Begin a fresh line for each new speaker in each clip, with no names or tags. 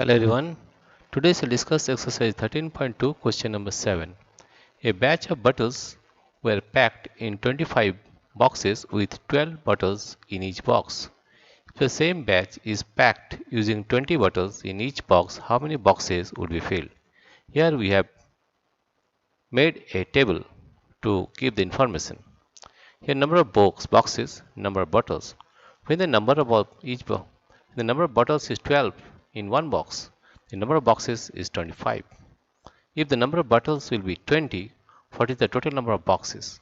Hello everyone. Today we'll discuss exercise 13.2 question number 7. A batch of bottles were packed in 25 boxes with 12 bottles in each box. If the same batch is packed using 20 bottles in each box, how many boxes would be filled? Here we have made a table to give the information. Here number of boxes, number of bottles. When the number of the number of bottles is 12 in one box, the number of boxes is 25. If the number of bottles will be 20, what is the total number of boxes?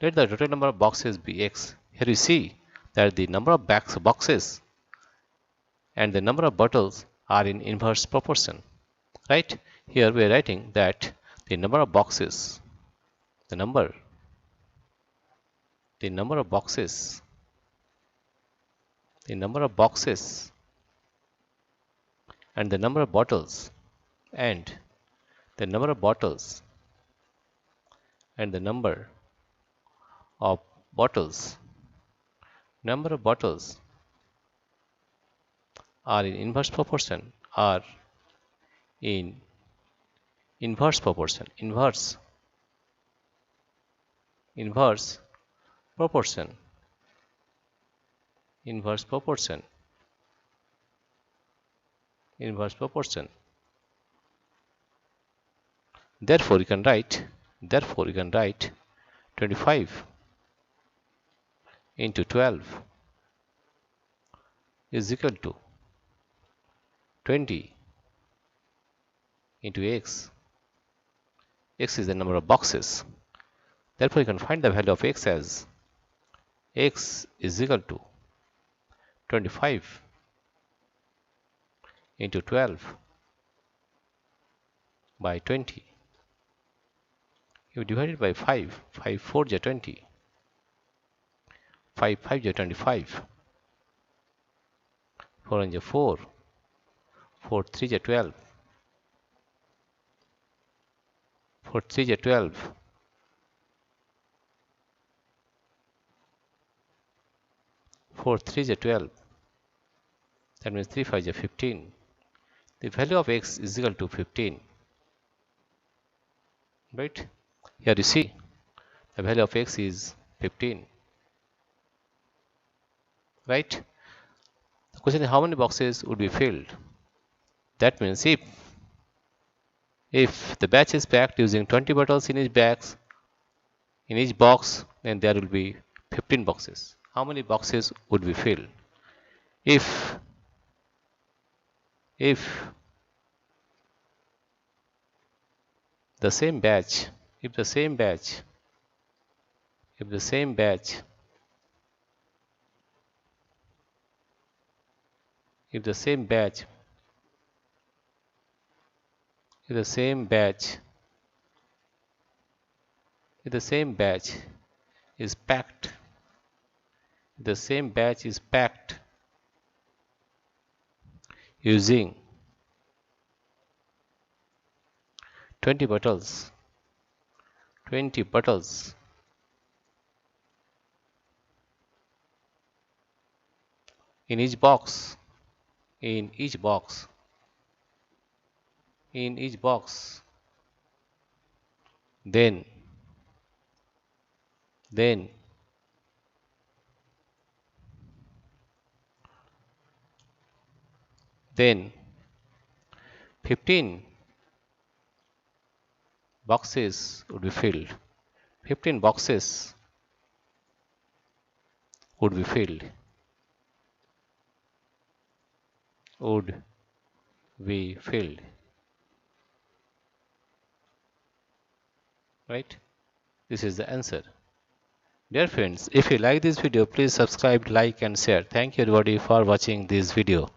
Let the total number of boxes be x. Here you see that the number of boxes and the number of bottles are in inverse proportion. Right? Here we are writing that the number of boxes, the number of boxes and the number of bottles and the number of bottles and the number of bottles are in inverse proportion inverse proportion Therefore you can write 25 into 12 is equal to 20 into x. X is the number of boxes. Therefore you can find the value of x as x is equal to 25 into 12 by 20. You divide it by 5. 5 4 is 20. 5 5 is 25. 4 is 4. 4 3 is 12. 4 3 is 12. 4 3 is 12. That means 3 5 is 15. The value of x is equal to 15. Right? Here you see the value of x is 15. Right? The question is how many boxes would be filled? That means if the batch is packed using 20 bottles in each box, then there will be 15 boxes. How many boxes would be filled? If the same batch is packed using 20 bottles in each box, then 15 boxes would be filled. 15 boxes would be filled. Right? This is the answer. Dear friends, if you like this video, please subscribe, like and share. Thank you everybody for watching this video.